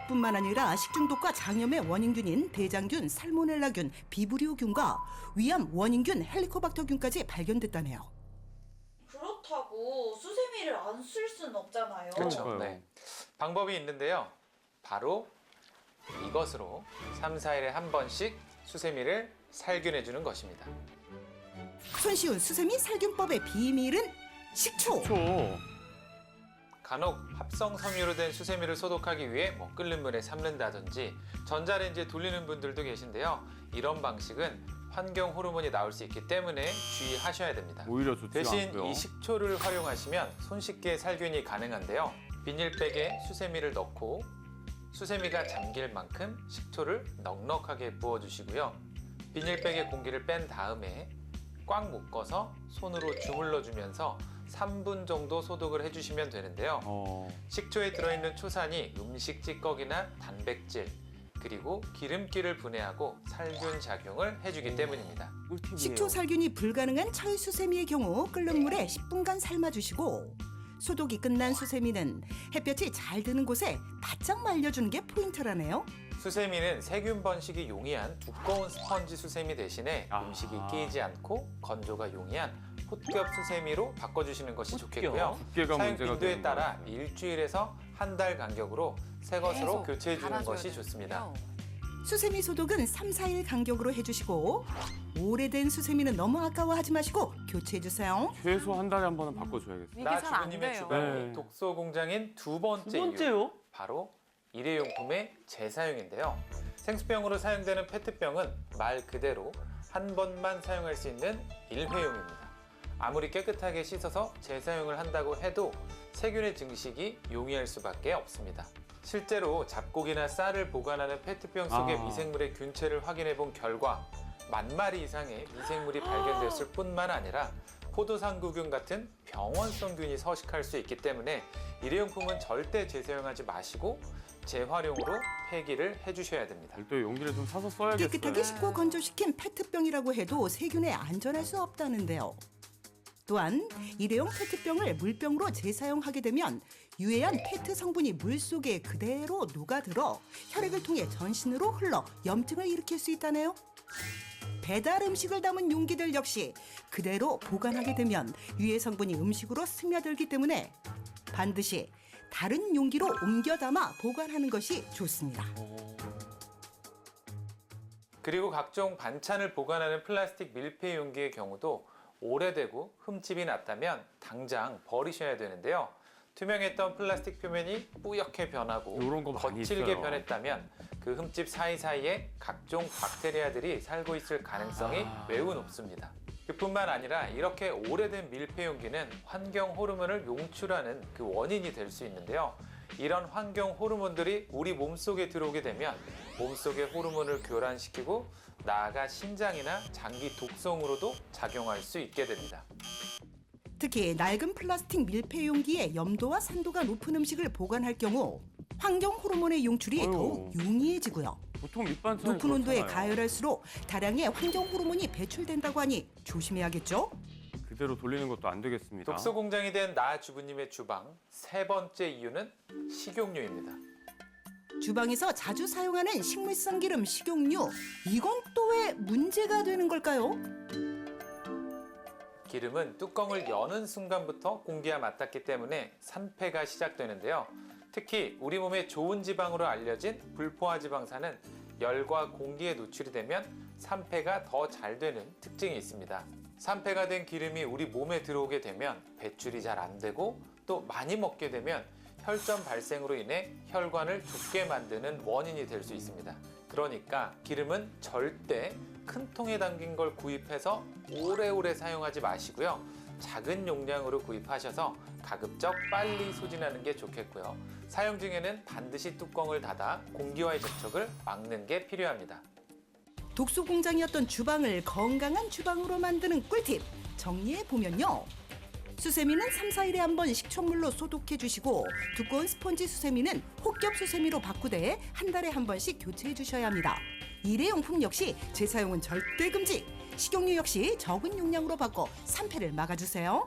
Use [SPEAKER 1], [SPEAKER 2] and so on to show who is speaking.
[SPEAKER 1] 뿐만 아니라 식중독과 장염의 원인균인 대장균, 살모넬라균, 비브리오균과 위암 원인균 헬리코박터균까지 발견됐다네요.
[SPEAKER 2] 그렇다고 수세미를 안 쓸 수는 없잖아요.
[SPEAKER 3] 그렇죠. 네. 방법이 있는데요. 바로 이것으로 3, 4일에 한 번씩 수세미를 살균해 주는 것입니다.
[SPEAKER 1] 손쉬운 수세미 살균법의 비밀은 식초.
[SPEAKER 3] 간혹 합성 섬유로 된 수세미를 소독하기 위해 끓는 물에 삶는다든지 전자레인지에 돌리는 분들도 계신데요. 이런 방식은 환경 호르몬이 나올 수 있기 때문에 주의하셔야 됩니다.
[SPEAKER 4] 오히려 좋지
[SPEAKER 3] 대신
[SPEAKER 4] 않고요.
[SPEAKER 3] 이 식초를 활용하시면 손쉽게 살균이 가능한데요. 비닐백에 수세미를 넣고 수세미가 잠길 만큼 식초를 넉넉하게 부어주시고요. 비닐백의 공기를 뺀 다음에 꽉 묶어서 손으로 주물러 주면서 3분 정도 소독을 해주시면 되는데요. 식초에 들어있는 초산이 음식 찌꺼기나 단백질 그리고 기름기를 분해하고 살균 작용을 해주기 때문입니다.
[SPEAKER 4] 꿀팁이에요.
[SPEAKER 1] 식초 살균이 불가능한 철수세미의 경우 끓는 물에 10분간 삶아주시고 소독이 끝난 수세미는 햇볕이 잘 드는 곳에 바짝 말려주는 게 포인트라네요.
[SPEAKER 3] 수세미는 세균 번식이 용이한 두꺼운 스펀지 수세미 대신에 음식이 끼이지 않고 건조가 용이한 홑겹 수세미로 바꿔주시는 것이 좋겠고요.
[SPEAKER 4] 두께가
[SPEAKER 3] 사용
[SPEAKER 4] 문제가
[SPEAKER 3] 빈도에
[SPEAKER 4] 되는
[SPEAKER 3] 따라 일주일에서 한 달 간격으로 새 것으로 교체해 주는 것이 좋습니다.
[SPEAKER 1] 수세미 소독은 3, 4일 간격으로 해주시고 오래된 수세미는 너무 아까워하지 마시고 교체해주세요.
[SPEAKER 4] 최소 한 달에 한 번은 바꿔줘야겠어요.
[SPEAKER 3] 나
[SPEAKER 5] 잘안
[SPEAKER 3] 주부님의
[SPEAKER 5] 돼요.
[SPEAKER 3] 주방이
[SPEAKER 4] 네.
[SPEAKER 3] 독소 공장인 두 번째
[SPEAKER 5] 두 번째요?
[SPEAKER 3] 이유 바로 일회용품의 재사용인데요. 생수병으로 사용되는 페트병은 말 그대로 한 번만 사용할 수 있는 일회용입니다. 아무리 깨끗하게 씻어서 재사용을 한다고 해도 세균의 증식이 용이할 수밖에 없습니다. 실제로 잡곡이나 쌀을 보관하는 페트병 속의 미생물의 균체를 확인해 본 결과 10,000마리 이상의 미생물이 발견됐을 뿐만 아니라 포도상구균 같은 병원성 균이 서식할 수 있기 때문에 일회용품은 절대 재사용하지 마시고 재활용으로 폐기를 해주셔야 됩니다.
[SPEAKER 4] 별도 용기를 좀 사서 써야겠어요.
[SPEAKER 1] 깨끗하게 씻고 건조시킨 페트병이라고 해도 세균에 안전할 수 없다는데요. 또한 일회용 페트병을 물병으로 재사용하게 되면 유해한 페트 성분이 물속에 그대로 녹아들어 혈액을 통해 전신으로 흘러 염증을 일으킬 수 있다네요. 배달 음식을 담은 용기들 역시 그대로 보관하게 되면 유해 성분이 음식으로 스며들기 때문에 반드시 다른 용기로 옮겨 담아 보관하는 것이 좋습니다.
[SPEAKER 3] 그리고 각종 반찬을 보관하는 플라스틱 밀폐 용기의 경우도 오래되고 흠집이 났다면 당장 버리셔야 되는데요. 투명했던 플라스틱 표면이 뿌옇게 변하고
[SPEAKER 4] 이런 거 많이
[SPEAKER 3] 거칠게
[SPEAKER 4] 있어요.
[SPEAKER 3] 변했다면 그 흠집 사이사이에 각종 박테리아들이 살고 있을 가능성이 매우 높습니다. 그뿐만 아니라 이렇게 오래된 밀폐 용기는 환경 호르몬을 용출하는 그 원인이 될 수 있는데요. 이런 환경 호르몬들이 우리 몸속에 들어오게 되면 몸속의 호르몬을 교란시키고 나아가 신장이나 장기 독성으로도 작용할 수 있게 됩니다.
[SPEAKER 1] 특히 낡은 플라스틱 밀폐 용기에 염도와 산도가 높은 음식을 보관할 경우 환경 호르몬의 용출이 더욱 용이해지고요.
[SPEAKER 4] 보통 밑반찬
[SPEAKER 1] 높은 온도에 가열할수록 다량의 환경 호르몬이 배출된다고 하니 조심해야겠죠?
[SPEAKER 4] 그대로 돌리는 것도 안 되겠습니다.
[SPEAKER 3] 독소 공장이 된 나 주부님의 주방 세 번째 이유는 식용유입니다.
[SPEAKER 1] 주방에서 자주 사용하는 식물성 기름 식용유, 이건 또 왜 문제가 되는 걸까요?
[SPEAKER 3] 기름은 뚜껑을 여는 순간부터 공기와 맞닿기 때문에 산패가 시작되는데요. 특히 우리 몸에 좋은 지방으로 알려진 불포화 지방산은 열과 공기에 노출이 되면 산패가 더 잘 되는 특징이 있습니다. 산패가 된 기름이 우리 몸에 들어오게 되면 배출이 잘 안 되고 또 많이 먹게 되면 혈전 발생으로 인해 혈관을 좁게 만드는 원인이 될 수 있습니다. 그러니까 기름은 절대 큰 통에 담긴 걸 구입해서 오래오래 사용하지 마시고요. 작은 용량으로 구입하셔서 가급적 빨리 소진하는 게 좋겠고요. 사용 중에는 반드시 뚜껑을 닫아 공기와의 접촉을 막는 게 필요합니다.
[SPEAKER 1] 독소 공장이었던 주방을 건강한 주방으로 만드는 꿀팁 정리해보면요. 수세미는 3, 4일에 한 번 식초물로 소독해 주시고 두꺼운 스펀지 수세미는 홑겹 수세미로 바꾸되 한 달에 한 번씩 교체해 주셔야 합니다. 일회용품 역시 재사용은 절대 금지. 식용유 역시 적은 용량으로 바꿔 산패를 막아주세요.